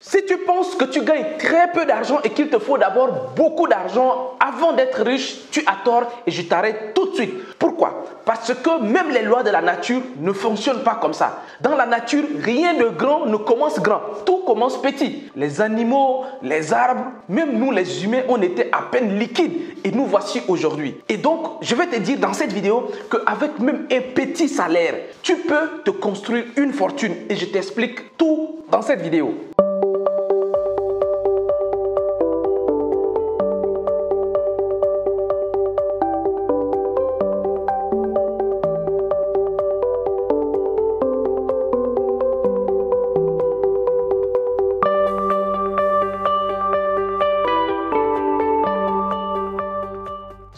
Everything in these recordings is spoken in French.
Si tu penses que tu gagnes très peu d'argent et qu'il te faut d'abord beaucoup d'argent avant d'être riche, tu as tort et je t'arrête tout de suite. Pourquoi? Parce que même les lois de la nature ne fonctionnent pas comme ça. Dans la nature, rien de grand ne commence grand. Tout commence petit. Les animaux, les arbres, même nous les humains, on était à peine liquides et nous voici aujourd'hui. Et donc, je vais te dire dans cette vidéo qu'avec même un petit salaire, tu peux te construire une fortune et je t'explique tout dans cette vidéo.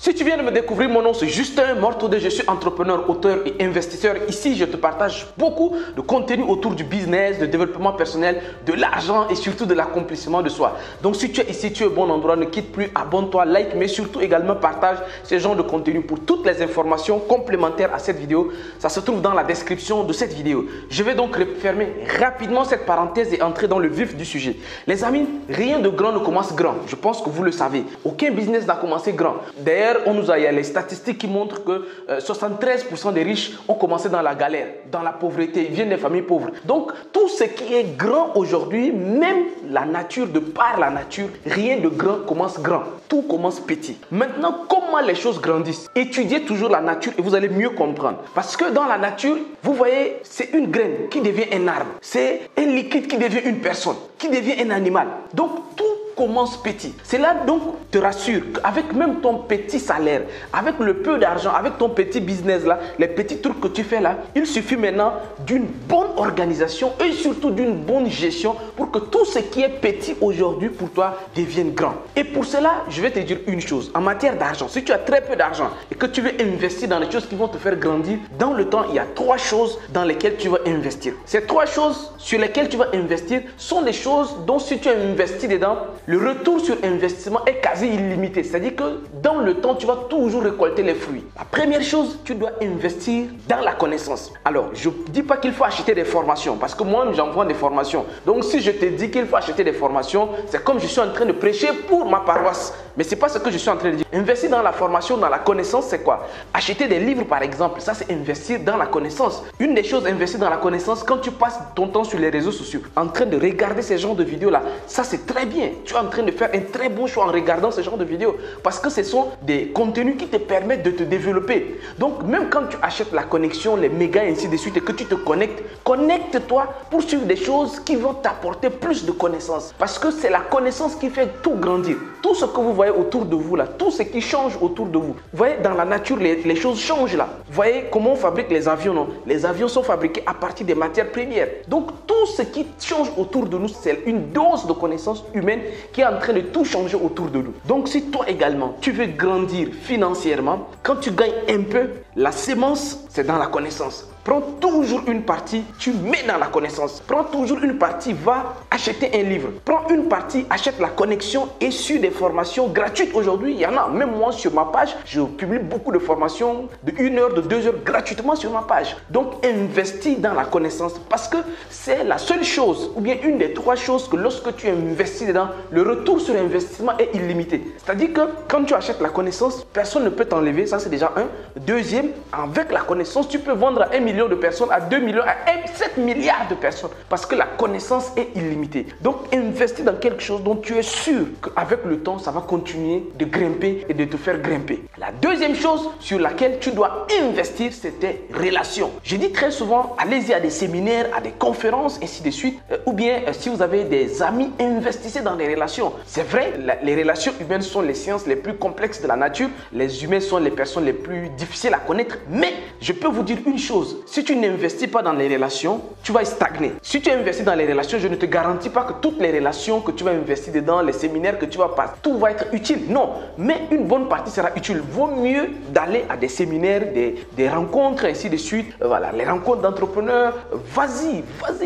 Si tu viens de me découvrir, mon nom c'est Justin Mortode, je suis entrepreneur, auteur et investisseur. Ici, je te partage beaucoup de contenu autour du business, de développement personnel, de l'argent et surtout de l'accomplissement de soi. Donc si tu es ici, tu es au bon endroit, ne quitte plus, abonne-toi, like, mais surtout également partage ce genre de contenu. Pour toutes les informations complémentaires à cette vidéo, ça se trouve dans la description de cette vidéo. Je vais donc refermer rapidement cette parenthèse et entrer dans le vif du sujet. Les amis, rien de grand ne commence grand. Je pense que vous le savez. Aucun business n'a commencé grand. D'ailleurs, il y a les statistiques qui montrent que 73% des riches ont commencé dans la galère, dans la pauvreté, ils viennent des familles pauvres. Donc, tout ce qui est grand aujourd'hui, même la nature, de par la nature, rien de grand commence grand. Tout commence petit. Maintenant, comment les choses grandissent? Étudiez toujours la nature et vous allez mieux comprendre. Parce que dans la nature, vous voyez, c'est une graine qui devient un arbre. C'est un liquide qui devient une personne, qui devient un animal. Donc, tout commence petit. Cela donc te rassure qu'avec même ton petit salaire, avec le peu d'argent, avec ton petit business là, les petits trucs que tu fais là, il suffit maintenant d'une bonne organisation et surtout d'une bonne gestion pour que tout ce qui est petit aujourd'hui pour toi devienne grand. Et pour cela, je vais te dire une chose. En matière d'argent, si tu as très peu d'argent et que tu veux investir dans les choses qui vont te faire grandir, dans le temps, il y a 3 choses dans lesquelles tu vas investir. Ces 3 choses sur lesquelles tu vas investir sont des choses dont si tu investis dedans, le retour sur investissement est quasi illimité. C'est-à-dire que dans le temps, tu vas toujours récolter les fruits. La première chose, tu dois investir dans la connaissance. Alors, je ne dis pas qu'il faut acheter des formations parce que moi, j'en vends des formations. Donc, si je te dis qu'il faut acheter des formations, c'est comme je suis en train de prêcher pour ma paroisse. Mais ce n'est pas ce que je suis en train de dire. Investir dans la formation, dans la connaissance, c'est quoi? Acheter des livres, par exemple, ça, c'est investir dans la connaissance. Une des choses, investir dans la connaissance, quand tu passes ton temps sur les réseaux sociaux, en train de regarder ces genres de vidéos-là, ça, c'est très bien. Tu es en train de faire un très bon choix en regardant ce genre de vidéos parce que ce sont des contenus qui te permettent de te développer. Donc, même quand tu achètes la connexion, les mégas et ainsi de suite et que tu te connectes, connecte-toi pour suivre des choses qui vont t'apporter plus de connaissances parce que c'est la connaissance qui fait tout grandir. Tout ce que vous voyez autour de vous là, tout ce qui change autour de vous. Vous voyez, dans la nature, les choses changent là. Vous voyez comment on fabrique les avions, non? Les avions sont fabriqués à partir des matières premières. Donc, tout ce qui change autour de nous, c'est une dose de connaissances humaines qui est en train de tout changer autour de nous. Donc, si toi également, tu veux grandir financièrement, quand tu gagnes un peu, la sémence, c'est dans la connaissance. Prends toujours une partie, tu mets dans la connaissance. Prends toujours une partie, va acheter un livre. Prends une partie, achète la connexion et sur des formations gratuites. Aujourd'hui, il y en a. Même moi, sur ma page, je publie beaucoup de formations de 1 heure, de 2 heures gratuitement sur ma page. Donc, investis dans la connaissance parce que c'est la seule chose ou bien une des 3 choses que lorsque tu investis dedans, le retour sur investissement est illimité. C'est-à-dire que quand tu achètes la connaissance, personne ne peut t'enlever. Ça, c'est déjà un. Deuxième, avec la connaissance, tu peux vendre à 1 million de personnes, à 2 millions, à 7 milliards de personnes parce que la connaissance est illimitée. Donc, investis dans quelque chose dont tu es sûr qu'avec le temps, ça va continuer de grimper et de te faire grimper. La deuxième chose sur laquelle tu dois investir, c'est tes relations. Je dis très souvent, allez-y à des séminaires, à des conférences, ainsi de suite. Ou bien, si vous avez des amis, investissez dans les relations. C'est vrai, les relations humaines sont les sciences les plus complexes de la nature. Les humains sont les personnes les plus difficiles à connaître. Mais, je peux vous dire une chose. Si tu n'investis pas dans les relations, tu vas stagner. Si tu investis dans les relations, je ne te garantis pas que toutes les relations que tu vas investir dedans, les séminaires que tu vas passer, tout va être utile. Non, mais une bonne partie sera utile. Vaut mieux d'aller à des séminaires, des rencontres, ainsi de suite. Voilà, les rencontres d'entrepreneurs. Vas-y,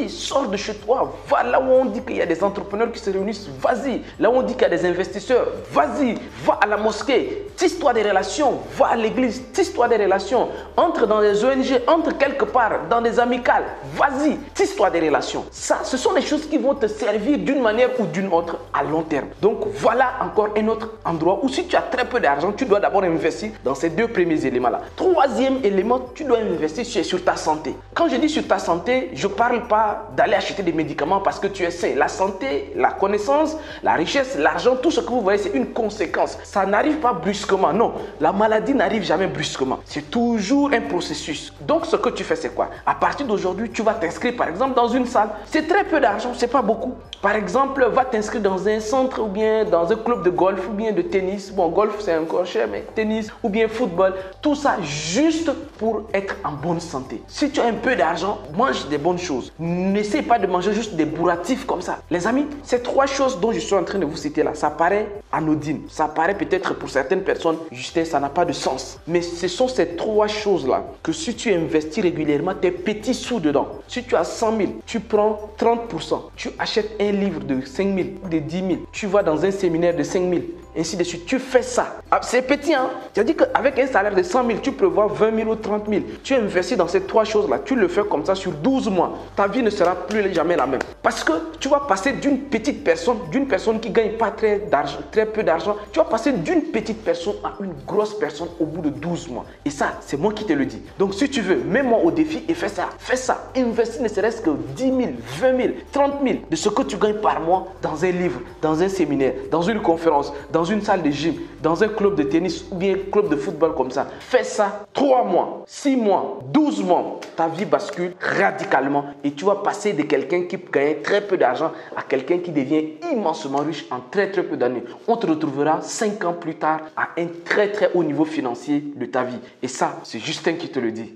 sors de chez toi. Va là où on dit qu'il y a des entrepreneurs qui se réunissent. Vas-y. Là où on dit qu'il y a des investisseurs. Vas-y. Va à la mosquée. Tisse-toi des relations. Va à l'église. Tisse-toi des relations. Entre entre dans des ONG, entre quelque part, dans des amicales. Vas-y, tisse-toi des relations. Ça, ce sont des choses qui vont te servir d'une manière ou d'une autre à long terme. Donc voilà encore un autre endroit où si tu as très peu d'argent, tu dois d'abord investir dans ces deux premiers éléments-là. Troisième élément, tu dois investir sur ta santé. Quand je dis sur ta santé, je ne parle pas d'aller acheter des médicaments parce que tu es sain. La santé, la connaissance, la richesse, l'argent, tout ce que vous voyez, c'est une conséquence. Ça n'arrive pas brusquement. Non, la maladie n'arrive jamais brusquement. C'est toujours un processus. Donc ce que tu fais, c'est quoi? À partir d'aujourd'hui, tu vas t'inscrire par exemple dans une salle. C'est très peu d'argent, c'est pas beaucoup. Par exemple, va t'inscrire dans un centre ou bien dans un club de golf ou bien de tennis. Bon, golf c'est encore cher, mais tennis ou bien football. Tout ça juste pour être en bonne santé. Si tu as un peu d'argent, mange des bonnes choses. N'essaie pas de manger juste des bourratifs comme ça. Les amis, ces trois choses dont je suis en train de vous citer là, ça paraît anodine. Ça paraît peut-être pour certaines personnes, Justin, ça n'a pas de sens. Mais ce sont ces trois choses là que si tu investis régulièrement tes petits sous dedans, si tu as 100 000, tu prends 30%, tu achètes un livre de 5 000 ou de 10 000, tu vas dans un séminaire de 5 000, ainsi de suite. Tu fais ça. C'est petit, hein? C'est-à-dire qu'avec un salaire de 100 000, tu prévois 20 000 ou 30 000. Tu investis dans ces trois choses-là. Tu le fais comme ça sur 12 mois. Ta vie ne sera plus jamais la même. Parce que tu vas passer d'une petite personne, d'une personne qui ne gagne pas très peu d'argent, tu vas passer d'une petite personne à une grosse personne au bout de 12 mois. Et ça, c'est moi qui te le dis. Donc si tu veux, mets-moi au défi et fais ça. Fais ça. Investis ne serait-ce que 10 000, 20 000, 30 000 de ce que tu gagnes par mois dans un livre, dans un séminaire, dans une conférence, dans une salle de gym, dans un club de tennis ou bien un club de football comme ça. Fais ça 3 mois, 6 mois, 12 mois. Ta vie bascule radicalement et tu vas passer de quelqu'un qui gagne très peu d'argent à quelqu'un qui devient immensement riche en très peu d'années. On te retrouvera 5 ans plus tard à un très haut niveau financier de ta vie. Et ça, c'est Justin qui te le dit.